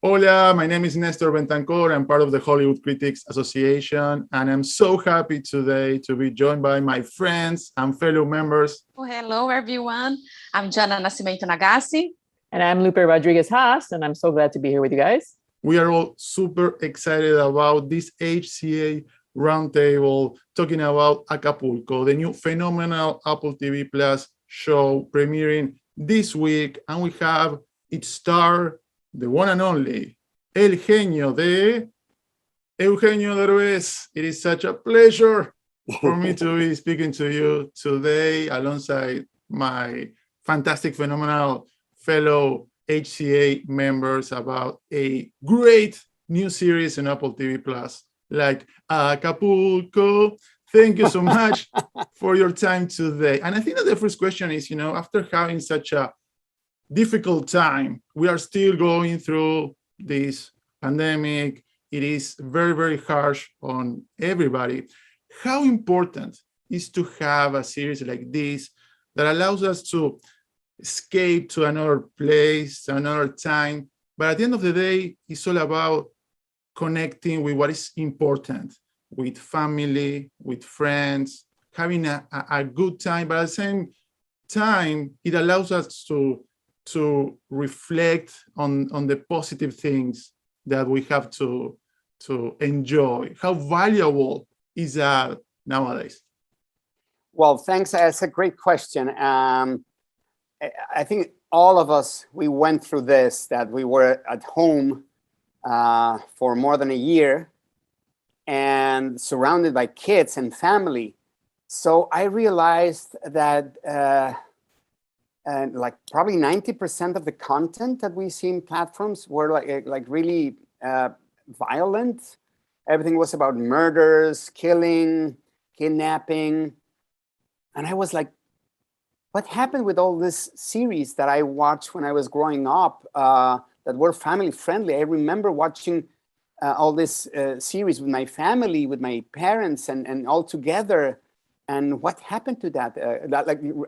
Hola, my name is Néstor Bentancor. I'm part of the Hollywood Critics Association, and I'm so happy today to be joined by my friends and fellow members. Well, hello, everyone. I'm Jana N Nagase. And I'm Lupe Rodriguez Haas, and I'm so glad to be here with you guys. We are all super excited about this HCA Roundtable, talking about Acapulco, the new phenomenal Apple TV Plus show premiering this week. And we have its star, the one and only, Eugenio Derbez. It is such a pleasure for me to be speaking to you today alongside my fantastic, phenomenal fellow HCA members about a great new series in Apple TV Plus, like Acapulco. Thank you so much for your time today. And I think that the first question is, after having such a difficult time, we are still going through this pandemic. It is very, very harsh on everybody. How important is to have a series like this that allows us to escape to another place, another time? But at the end of the day, it's all about connecting with what is important, with family, with friends, having a good time. But at the same time, it allows us to reflect on the positive things that we have to enjoy. How valuable is that nowadays? Well, thanks. That's a great question. I think all of us, we went through this, that we were at home for more than a year and surrounded by kids and family. So I realized that and like probably 90% of the content that we see in platforms were like really violent. Everything was about murders, killing, kidnapping. And I was like, what happened with all this series that I watched when I was growing up that were family friendly? I remember watching all this series with my family, with my parents, and all together. And what happened to that?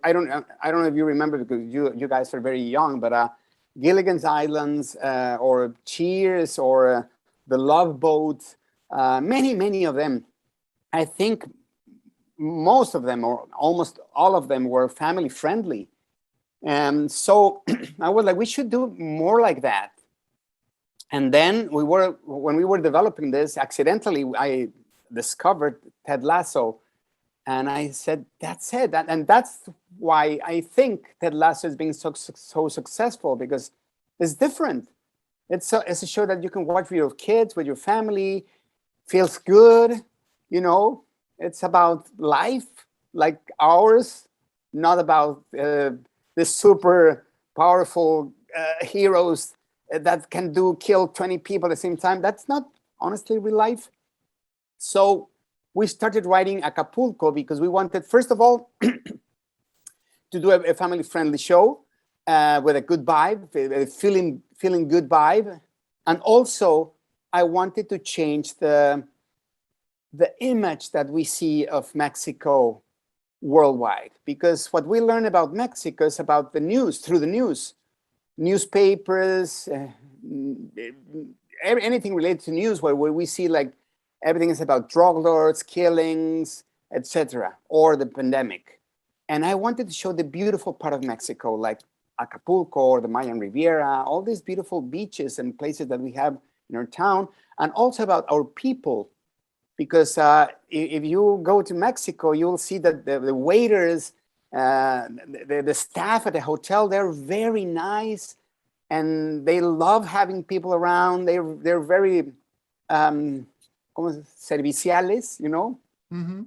I don't know if you remember, because you guys are very young, but Gilligan's Islands or Cheers or The Love Boat, many of them. I think most of them, or almost all of them, were family friendly. And so I was like, we should do more like that. And then when we were developing this, accidentally, I discovered Ted Lasso. And I said, that's it. And that's why I think Ted Lasso is being so successful, because it's different. It's a show that you can watch with your kids, with your family, feels good. It's about life like ours, not about the super powerful heroes that can kill 20 people at the same time. That's not honestly real life. So we started writing Acapulco because we wanted, first of all, to do a family-friendly show with a good vibe, a feeling good vibe. And also, I wanted to change the image that we see of Mexico worldwide. Because what we learn about Mexico is about the news, through the news. Newspapers, anything related to news where we see like everything is about drug lords, killings, etc., or the pandemic. And I wanted to show the beautiful part of Mexico, like Acapulco or the Mayan Riviera, all these beautiful beaches and places that we have in our town, and also about our people. Because if you go to Mexico, you'll see that the waiters, the staff at the hotel, they're very nice, and they love having people around. They're very serviciales, Mm-hmm.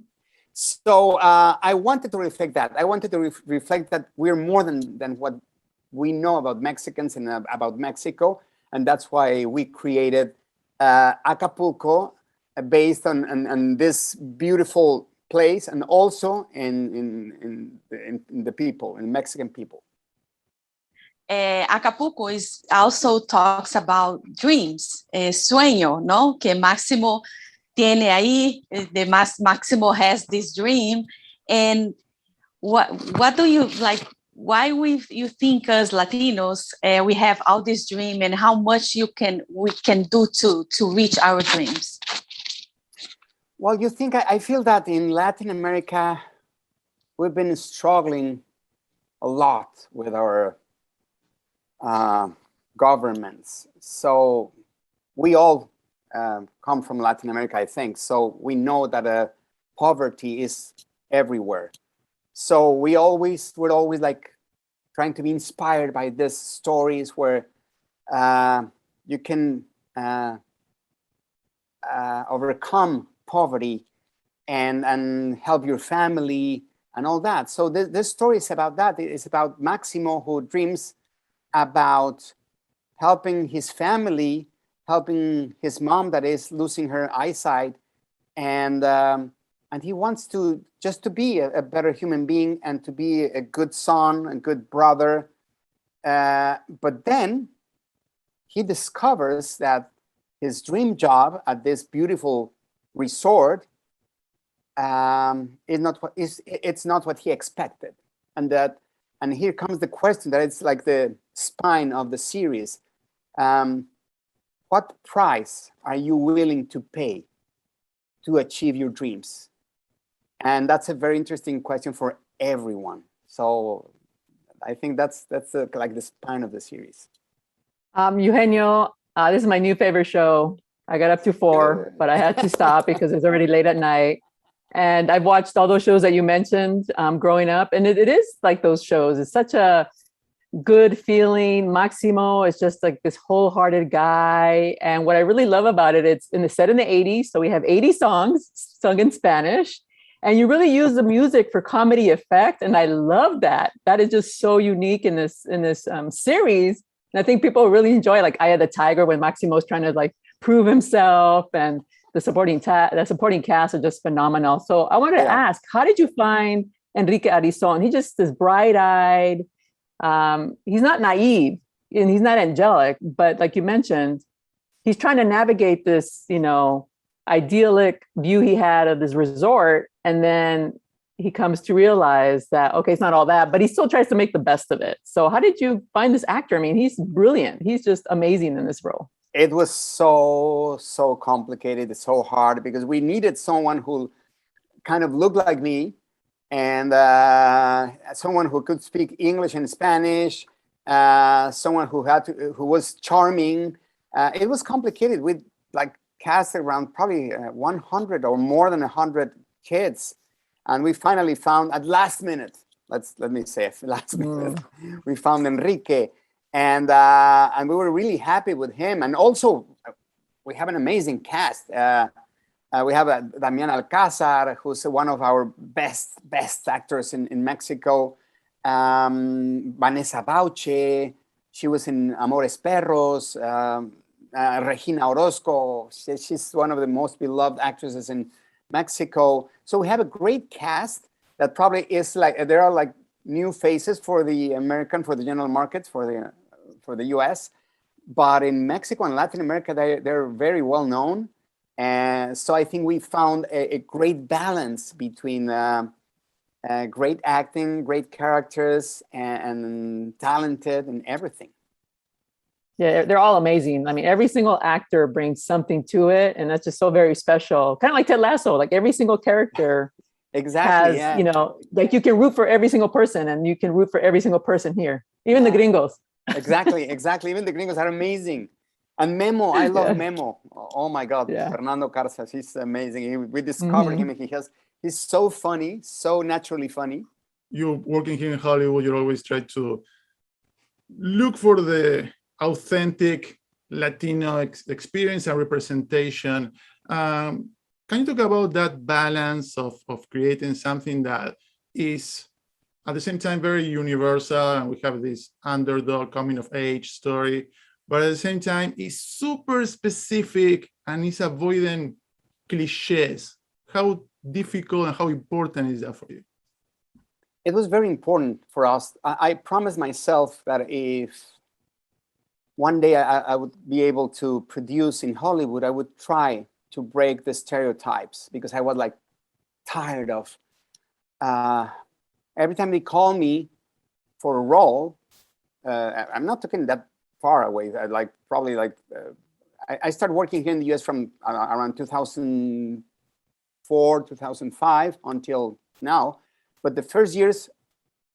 So I wanted to reflect that. I wanted to reflect that we're more than what we know about Mexicans and about Mexico. And that's why we created Acapulco, based on this beautiful place, and also in the people, in Mexican people. Acapulco also talks about dreams, sueño, ¿no? Que Máximo tiene ahí, Máximo has this dream. And what do you like? why you think as Latinos we have all this dream, and how much we can do to reach our dreams? Well, I feel that in Latin America, we've been struggling a lot with our governments. So we all come from Latin America, I think. So we know that poverty is everywhere. So we're always like trying to be inspired by these stories where you can overcome poverty and help your family and all that. So this story is about that. It's about Maximo, who dreams about helping his family, helping his mom that is losing her eyesight, and he wants to just to be a better human being and to be a good son and good brother. But then he discovers that his dream job at this beautiful resort it's not what he expected, and here comes the question that it's like the spine of the series. What price are you willing to pay to achieve your dreams? And that's a very interesting question for everyone. So I think that's like the spine of the series. Eugenio, this is my new favorite show. I got up to 4, but I had to stop because it's already late at night. And I've watched all those shows that you mentioned growing up. And it is like those shows. It's such a good feeling. Maximo is just like this wholehearted guy. And what I really love about it, it's set in the 80s. So we have 80 songs sung in Spanish. And you really use the music for comedy effect. And I love that. That is just so unique in this series. And I think people really enjoy like Eye of the Tiger when Maximo's trying to like prove himself, and the supporting cast are just phenomenal. So I wanted to ask, how did you find Enrique Arizon? He's just this bright-eyed, he's not naive and he's not angelic, but like you mentioned, he's trying to navigate this, idyllic view he had of this resort. And then he comes to realize that, okay, it's not all that, but he still tries to make the best of it. So how did you find this actor? I mean, he's brilliant. He's just amazing in this role. It was so complicated. It's so hard because we needed someone who kind of looked like me, and someone who could speak English and Spanish, someone who was charming. It was complicated. We like cast around probably 100 or more than 100 kids, and we finally found at last minute. Let me say at last minute, we found Enrique. And we were really happy with him. And also, we have an amazing cast. We have Damian Alcázar, who's one of our best actors in Mexico. Vanessa Bauche, she was in Amores Perros. Regina Orozco, she's one of the most beloved actresses in Mexico. So we have a great cast that probably is like, there are like new faces for the general markets, for the US, but in Mexico and Latin America, they're very well known. And so I think we found a great balance between great acting, great characters, and talented and everything. Yeah, they're all amazing. I mean, every single actor brings something to it, and that's just so very special. Kind of like Ted Lasso, like every single character exactly has, like you can root for every single person, and you can root for every single person here, even the gringos. Exactly. Even the gringos are amazing. And Memo, I love Memo. Oh my God, Fernando Carza, he's amazing. We discovered him. He's so funny, so naturally funny. You working here in Hollywood, you always try to look for the authentic Latino experience and representation. Can you talk about that balance of creating something that is at the same time very universal, and we have this underdog coming of age story, but at the same time is super specific and is avoiding cliches? How difficult and how important is that for you? It was very important for us. I promised myself that if one day I would be able to produce in Hollywood, I would try to break the stereotypes, because I was like tired of every time they call me for a role, I'm not talking that far away. I started working here in the US from around 2004, 2005 until now. But the first years,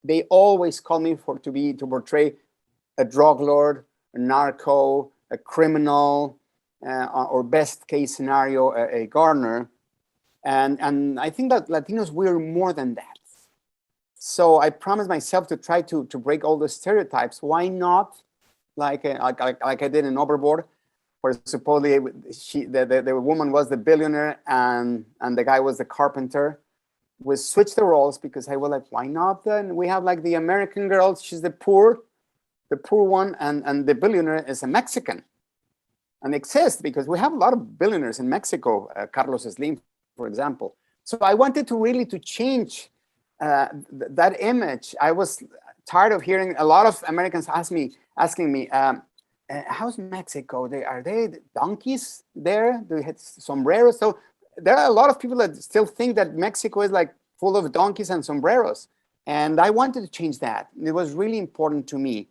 they always called me to portray a drug lord, a narco, a criminal, or best case scenario, a gardener. And I think that Latinos, we're more than that. So I promised myself to try to break all the stereotypes. Why not, like I did in Overboard, where supposedly the woman was the billionaire and the guy was the carpenter. We switched the roles because I was like, why not then? We have like the American girl, she's the poor one, and the billionaire is a Mexican. And exists because we have a lot of billionaires in Mexico, Carlos Slim, for example. So I wanted to change that image. I was tired of hearing a lot of Americans asking me, how's Mexico? Are they donkeys there? Do they have sombreros? So there are a lot of people that still think that Mexico is like full of donkeys and sombreros. And I wanted to change that. It was really important to me.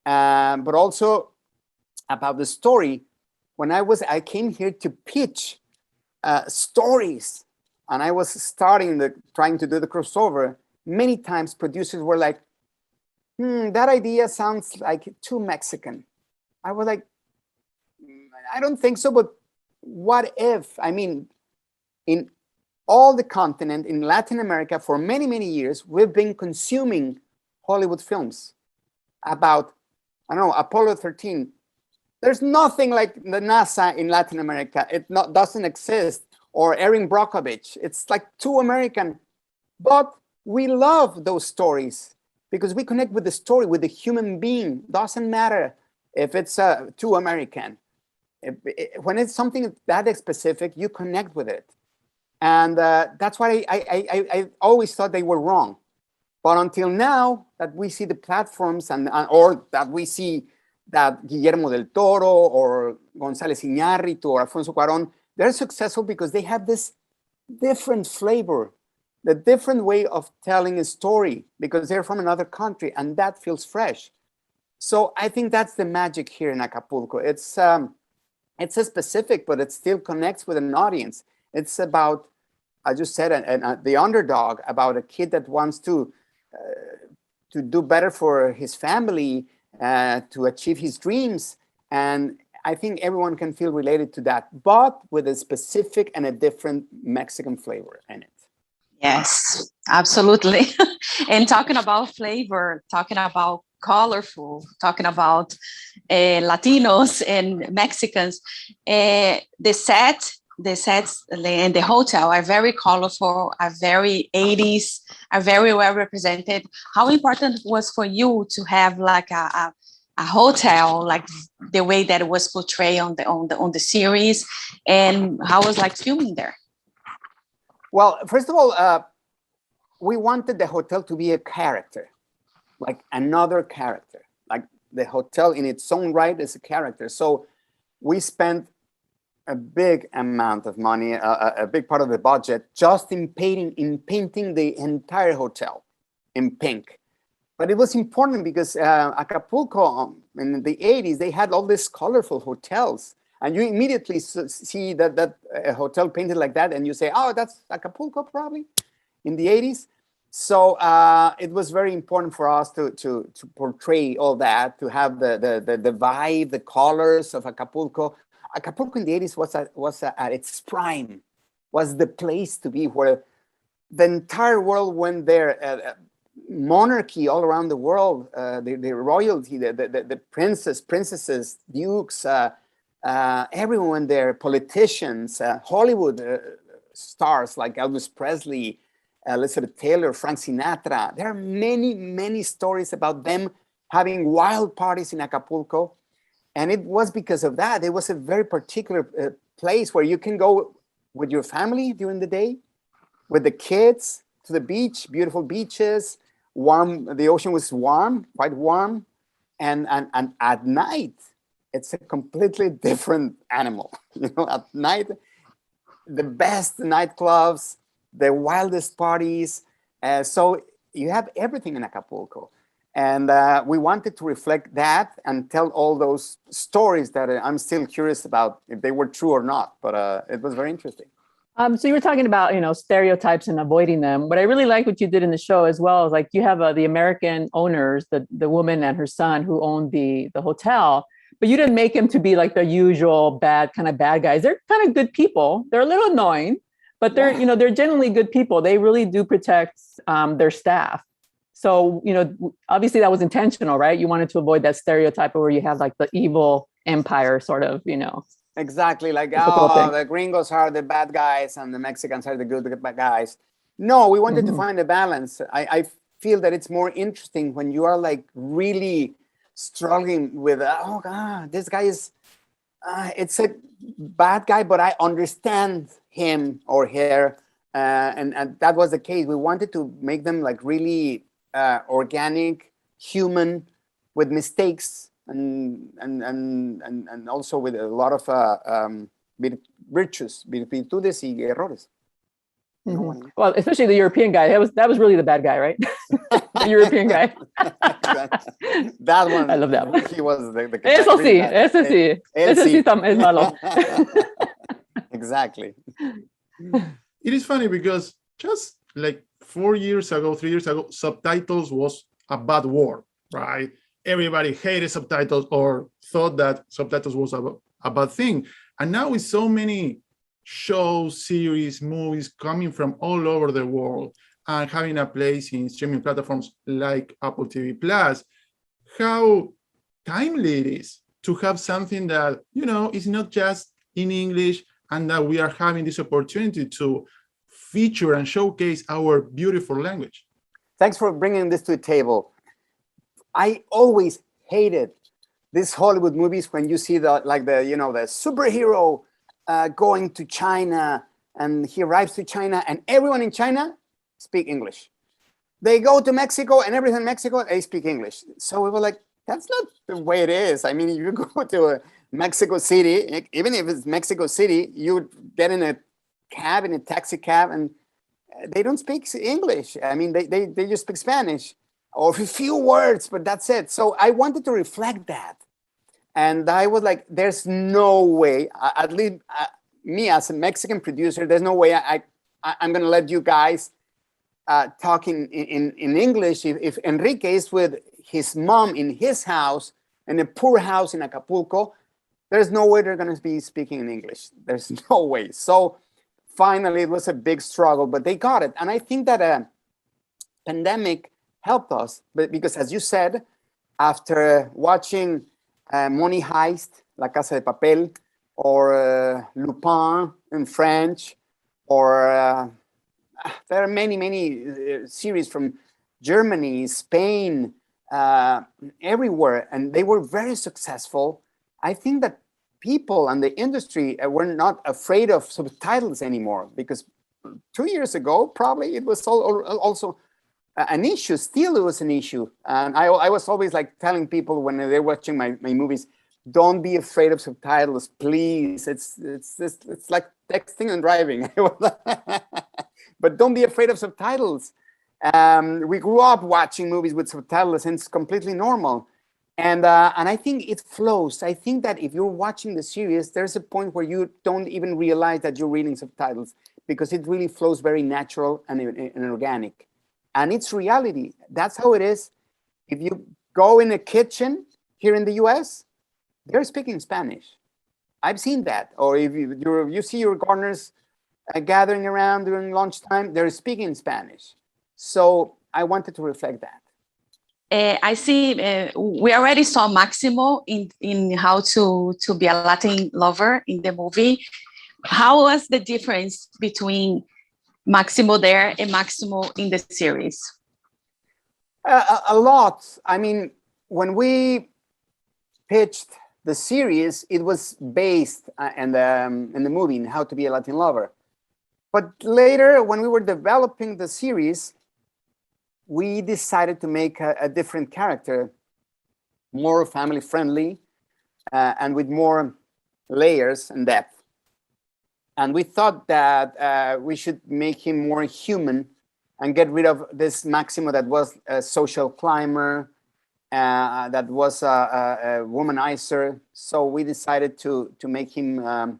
But also about the story, when I came here to pitch stories, and I was trying to do the crossover, many times producers were like, that idea sounds like too Mexican. I was like, I don't think so, but what if? I mean, in all the continent, in Latin America, for many, many years, we've been consuming Hollywood films about, I don't know, Apollo 13. There's nothing like the NASA in Latin America. It doesn't exist. Or Erin Brockovich. It's like too American. But we love those stories because we connect with the story, with the human being. Doesn't matter if it's too American. When it's something that specific, you connect with it. And that's why I always thought they were wrong. But until now, that we see the platforms or that we see that Guillermo del Toro or González Iñárritu or Alfonso Cuarón, they're successful because they have this different flavor, the different way of telling a story because they're from another country and that feels fresh. So I think that's the magic here in Acapulco. It's a specific, but it still connects with an audience. It's about, I just said, the underdog, about a kid that wants to do better for his family, to achieve his dreams. And I think everyone can feel related to that, but with a specific and a different Mexican flavor in it. Yes, absolutely. And talking about flavor, talking about colorful, talking about Latinos and Mexicans, the sets and the hotel are very colorful, are very 80s, are very well represented. How important was for you to have like a hotel, like the way that it was portrayed on the series, and how was like filming there? Well, first of all, we wanted the hotel to be a character, like another character. Like the hotel in its own right is a character. So we spent a big amount of money, a big part of the budget, just in painting the entire hotel in pink. But it was important because Acapulco in the 80s, they had all these colorful hotels. And you immediately see that a hotel painted like that, and you say, oh, that's Acapulco probably in the 80s. So it was very important for us to portray all that, to have the vibe, the colors of Acapulco. Acapulco in the 80s was at its prime, was the place to be, where the entire world went there. Monarchy all around the world, the royalty, the princesses, dukes, everyone there, politicians, Hollywood stars like Elvis Presley, Elizabeth Taylor, Frank Sinatra. There are many, many stories about them having wild parties in Acapulco. And it was because of that. It was a very particular place where you can go with your family during the day, with the kids to the beach, beautiful beaches, warm. The ocean was warm, quite warm. And at night, it's a completely different animal. You know, at night, the best nightclubs, the wildest parties. So you have everything in Acapulco. And we wanted to reflect that and tell all those stories that I'm still curious about if they were true or not. But it was very interesting. So you were talking about, stereotypes and avoiding them. But I really like what you did in the show as well. Is like you have the American owners, the woman and her son who owned the hotel, but you didn't make them to be like the usual bad guys. They're kind of good people. They're a little annoying, but they're generally good people. They really do protect their staff. So, obviously that was intentional, right? You wanted to avoid that stereotype where you have like the evil empire sort of, Exactly. Like, the gringos are the bad guys and the Mexicans are the good guys. No, we wanted to find a balance. I feel that it's more interesting when you are like really struggling with, oh God, this guy is, it's a bad guy, but I understand him or her. And that was the case. We wanted to make them like really organic, human, with mistakes and also with a lot of virtues, virtudes y errores. Mm-hmm. Well, especially the European guy. That was really the bad guy, right? The European guy. That one. I love that one. He was the Eso sí. Ese sí es malo. Exactly. It is funny because just like 3 years ago, subtitles was a bad word, right? Everybody hated subtitles or thought that subtitles was a bad thing. And now with so many shows, series, movies coming from all over the world and having a place in streaming platforms like Apple TV Plus, how timely it is to have something that, is not just in English, and that we are having this opportunity to feature and showcase our beautiful language. Thanks for bringing this to the table. I always hated these Hollywood movies when you see the superhero going to China, and he arrives to China and everyone in China speak English. They go to Mexico and everyone in Mexico, they speak English. So we were like, that's not the way it is. I mean, you go to Mexico City, even if it's Mexico City, you get in a taxi cab, and they don't speak English. I mean, they just speak Spanish or a few words, but that's it. So I wanted to reflect that. And I was like, there's no way, at least me as a Mexican producer, there's no way I'm going to let you guys talk in English if Enrique is with his mom in his house, in a poor house in Acapulco. There's no way they're going to be speaking in English. There's no way. So finally, it was a big struggle, but they got it. And I think that a pandemic helped us, because as you said, after watching Money Heist, La Casa de Papel, or Lupin in French, or there are many series from Germany, Spain, everywhere, and they were very successful. I think that people and the industry were not afraid of subtitles anymore, because 2 years ago, probably it was also an issue. Still, it was an issue. And I was always like telling people when they're watching my movies, don't be afraid of subtitles, please. It's like texting and driving. But don't be afraid of subtitles. We grew up watching movies with subtitles, and it's completely normal. And I think it flows. I think that if you're watching the series, there's a point where you don't even realize that you're reading subtitles, because it really flows very natural and organic. And it's reality. That's how it is. If you go in a kitchen here in the US, they're speaking Spanish. I've seen that. Or if you see your gardeners gathering around during lunchtime, they're speaking Spanish. So I wanted to reflect that. I see. We already saw Máximo in how to be a Latin lover in the movie. How was the difference between Máximo there and Máximo in the series? A lot. I mean, when we pitched the series, it was based in the movie, in How to Be a Latin Lover. But later, when we were developing the series, we decided to make a different character, more family-friendly, and with more layers and depth. And we thought that we should make him more human and get rid of this Máximo that was a social climber, that was a womanizer. So we decided to make him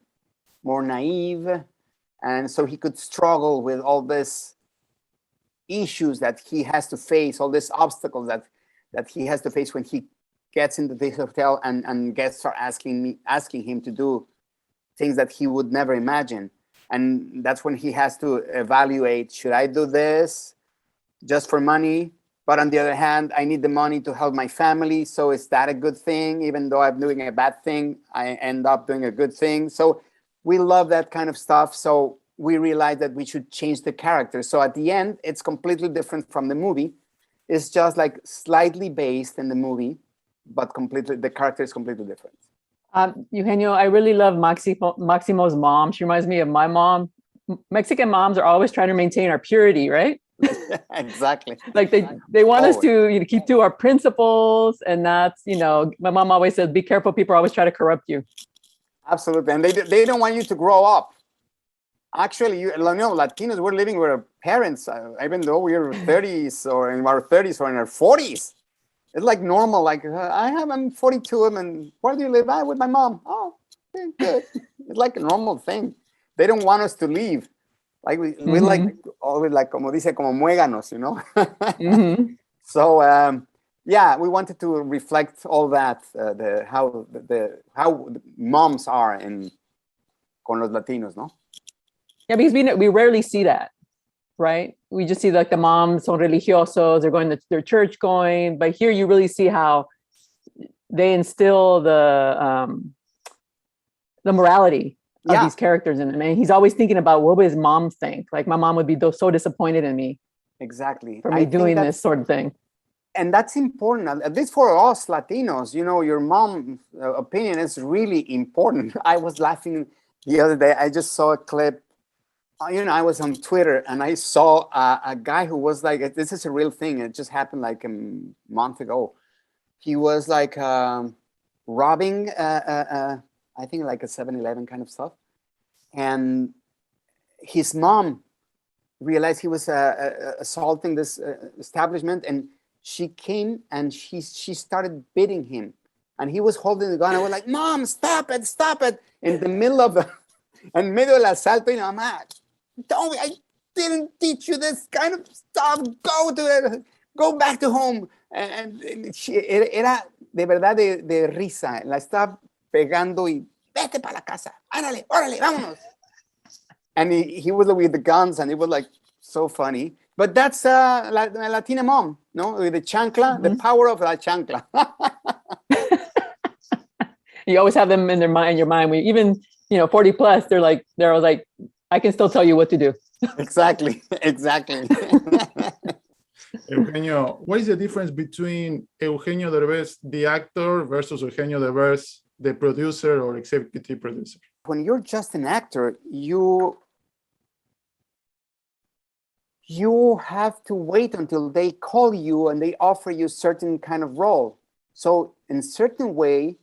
more naive, and so he could struggle with all these issues that he has to face, all these obstacles that he has to face when he gets into the hotel and guests are asking him to do things that he would never imagine. And that's when he has to evaluate, should I do this just for money? But on the other hand, I need the money to help my family. So is that a good thing? Even though I'm doing a bad thing, I end up doing a good thing. So we love that kind of stuff. So we realized that we should change the character. So at the end, it's completely different from the movie. It's just like slightly based in the movie, but the character is completely different. Eugenio, I really love Maximo's mom. She reminds me of my mom. Mexican moms are always trying to maintain our purity, right? Exactly. Like they want us to keep to our principles, and that's, my mom always says, be careful, people always try to corrupt you. Absolutely. And they don't want you to grow up. Actually, Latinos, we're living with our parents, even though we're 30s or in our 30s or in our 40s. It's like normal. Like I'm 42, and where do you live? With my mom. Oh, okay, good. It's like a normal thing. They don't want us to leave. Like we like always, like como dice, como muéganos, So yeah, we wanted to reflect all that, how moms are con los Latinos, no? Yeah, because we rarely see that, right? We just see like the moms son religiosos, they're going to their church going, but here you really see how they instill the morality of these characters in him. And he's always thinking about what would his mom think. Like my mom would be so disappointed in me. Exactly. For me doing this sort of thing. And that's important, at least for us Latinos. Your mom's opinion is really important. I was laughing the other day. I just saw a clip. I was on Twitter and I saw a guy who was like, this is a real thing. It just happened like a month ago. He was like robbing, I think like a 7-Eleven kind of stuff. And his mom realized he was assaulting this establishment, and she came and she started beating him. And he was holding the gun. I was like, Mom, stop it. In the middle of en medio del asalto, Mamá, I didn't teach you this kind of stuff. Go back to home. And era de verdad de risa. La estaba pegando y vete para la casa. Órale, vámonos. And he was with the guns, and it was like so funny. But that's Latina mom, no? With the chancla, the power of la chancla. You always have them in your mind. We even, 40 plus, they're always like, I can still tell you what to do. Exactly. Eugenio, what is the difference between Eugenio Derbez, the actor, versus Eugenio Derbez, the producer or executive producer? When you're just an actor, you have to wait until they call you and they offer you certain kind of role. So in a certain way,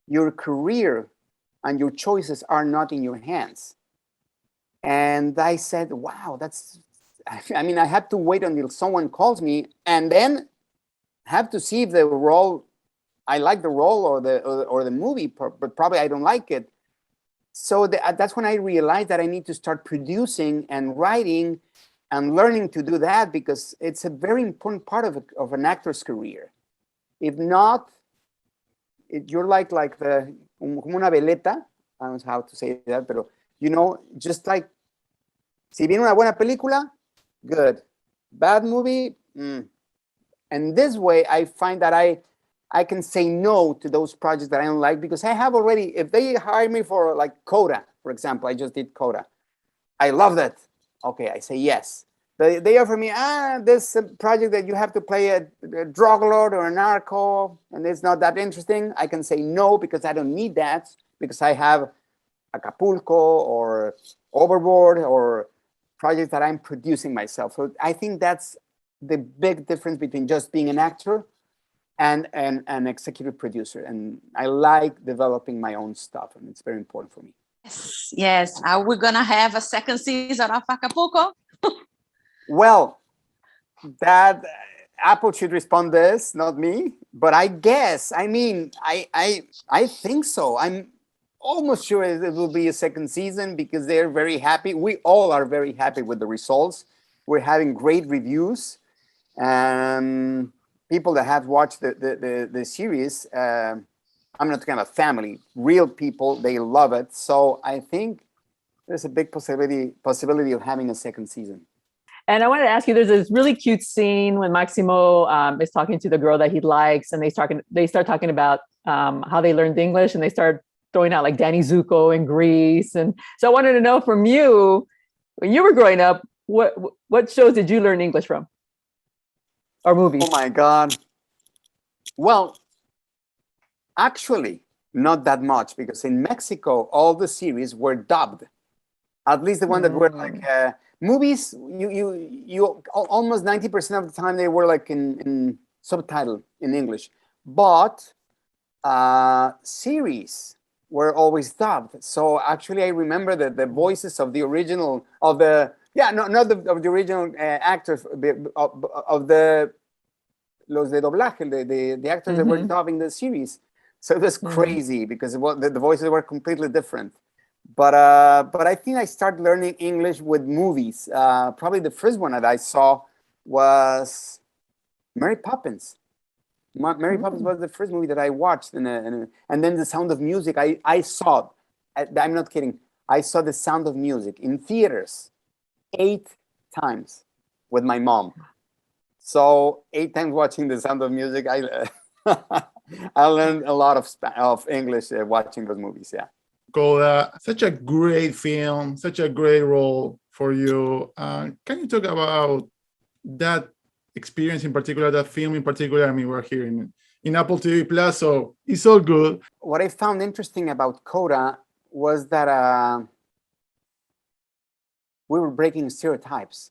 your career and your choices are not in your hands. And I said, wow, I have to wait until someone calls me and then have to see if the role, I like the role or the movie, but probably I don't like it. So that's when I realized that I need to start producing and writing and learning to do that, because it's a very important part of an actor's career. If not, you're like como una veleta. I don't know how to say that, pero just like, si viene una buena película, good. Bad movie, And this way, I find that I can say no to those projects that I don't like, because I have already, if they hire me for like Coda, for example, I just did Coda. I love that. Okay, I say yes. They offer me, this project that you have to play a drug lord or a narco, and it's not that interesting. I can say no, because I don't need that, because I have Acapulco or Overboard or projects that I'm producing myself. So I think that's the big difference between just being an actor and an executive producer. And I like developing my own stuff, and it's very important for me. Yes. Are we going to have a second season of Acapulco? Well, that Apple should respond this, not me. But I guess, I mean, I think so. I'm almost sure it will be a second season because they're very happy. We all are very happy with the results. We're having great reviews. People that have watched the series, I'm not talking about family, real people, they love it. So I think there's a big possibility of having a second season. And I wanted to ask you, there's this really cute scene when Maximo is talking to the girl that he likes, and they start talking about how they learned English, and they start throwing out like Danny Zuko and Grease. And so I wanted to know from you, when you were growing up, what shows did you learn English from? Or movies? Oh my God. Well, actually, not that much, because in Mexico, all the series were dubbed. At least the one that were like movies, you almost 90% of the time they were like in subtitle in English. But series were always dubbed. So actually, I remember that the voices of the original, of the original actors, of the los de doblaje, the actors that were dubbing the series. So it was crazy because the voices were completely different. But I think I started learning English with movies. Probably the first one that I saw was Mary Poppins. Mary Poppins was the first movie that I watched, and then The Sound of Music. I saw, I'm not kidding, I saw The Sound of Music in theaters 8 times with my mom. So 8 times watching The Sound of Music, I learned a lot of English watching those movies. Yeah. Coda, such a great film, such a great role for you. Can you talk about that experience in particular, that film in particular? I mean, we're here in Apple TV Plus, so it's all good. What I found interesting about Coda was that we were breaking stereotypes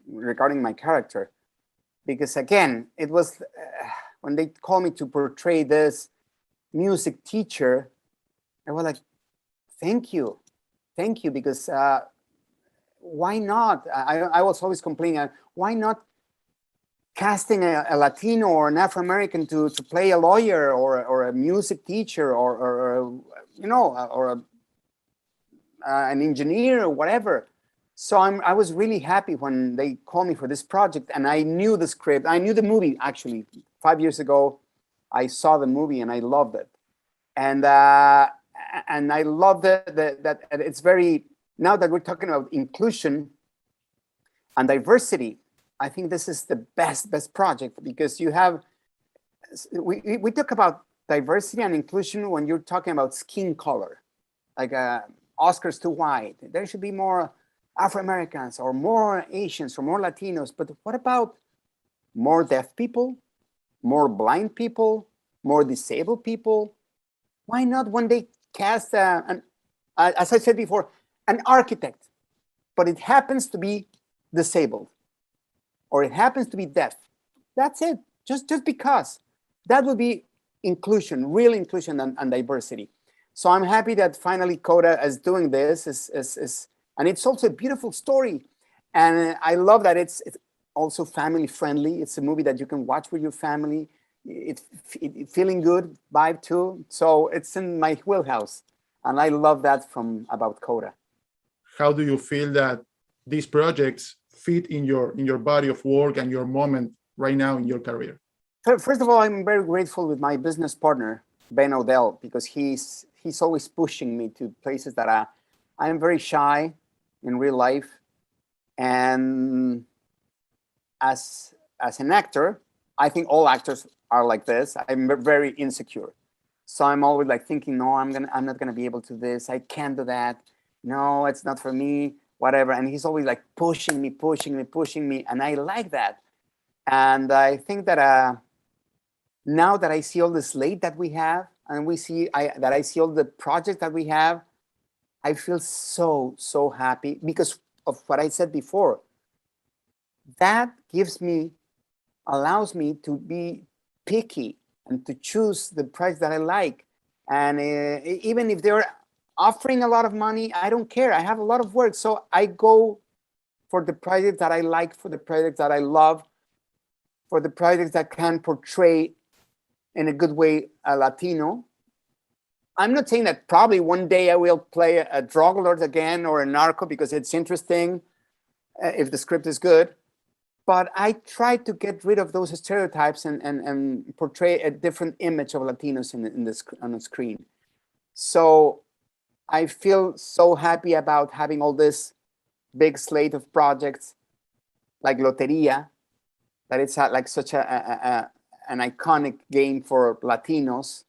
regarding my character, because again, it was when they called me to portray this music teacher, I was like, thank you, because why not? I was always complaining, why not casting a Latino or an Afro-American to play a lawyer or a music teacher or an engineer or whatever. So I was really happy when they called me for this project, and I knew the script. I knew the movie actually 5 years ago. I saw the movie and I loved it, and I love that it's very, now that we're talking about inclusion and diversity, I think this is the best project, because you have, we talk about diversity and inclusion when you're talking about skin color, like Oscars too white. There should be more Afro-Americans or more Asians or more Latinos. But what about more deaf people, more blind people, more disabled people? Why not when they cast, as I said before, an architect, but it happens to be disabled, or it happens to be deaf? That's it, just because. That would be inclusion, real inclusion and diversity. So I'm happy that finally Coda is doing this, and it's also a beautiful story. And I love that it's also family friendly. It's a movie that you can watch with your family. It's feeling good vibe too. So it's in my wheelhouse. And I love that about Coda. How do you feel that these projects fit in your body of work and your moment right now in your career? First of all, I'm very grateful with my business partner, Ben Odell, because he's always pushing me to places that I am very shy in real life. And as an actor, I think all actors are like this. I'm very insecure. So I'm always like thinking, no, I'm not gonna be able to do this. I can't do that. No, it's not for me, whatever. And he's always like pushing me. And I like that. And I think that now that I see all the slate that we have, and I see all the projects that we have, I feel so happy because of what I said before. That allows me to be picky and to choose the price that I like. And even if they're offering a lot of money, I don't care. I have a lot of work. So I go for the project that I like, for the project that I love. for the projects that can portray in a good way a Latino. I'm not saying that probably one day I will play a drug lord again or a narco because it's interesting if the script is good. But I try to get rid of those stereotypes and portray a different image of Latinos on the screen. So I feel so happy about having all this big slate of projects like Loteria, that it's like such an iconic game for Latinos.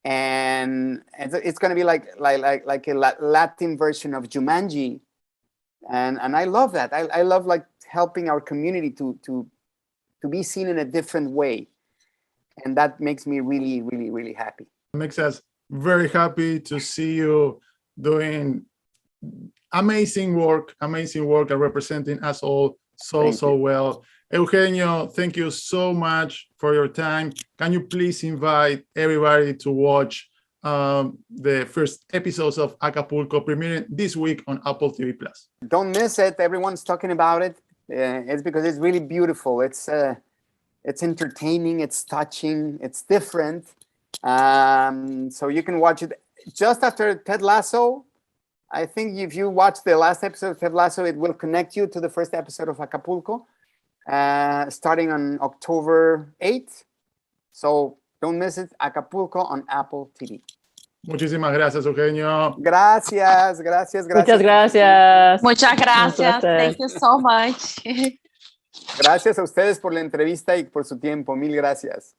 And it's going to be like a Latin version of Jumanji. And I love that. I love like helping our community to be seen in a different way. And that makes me really, really, really happy. It makes us very happy to see you doing amazing work and representing us all so well. Eugenio, thank you so much for your time. Can you please invite everybody to watch the first episodes of Acapulco premiering this week on Apple TV+. Don't miss it. Everyone's talking about it. It's because it's really beautiful. It's entertaining. It's touching. It's different. So you can watch it just after Ted Lasso. I think if you watch the last episode of Ted Lasso, it will connect you to the first episode of Acapulco, starting on October 8th. So don't miss it. Acapulco on Apple TV. Muchísimas gracias, Eugenio. Gracias. Muchas gracias. Muchas gracias. Thank you so much. Gracias a ustedes por la entrevista y por su tiempo. Mil gracias.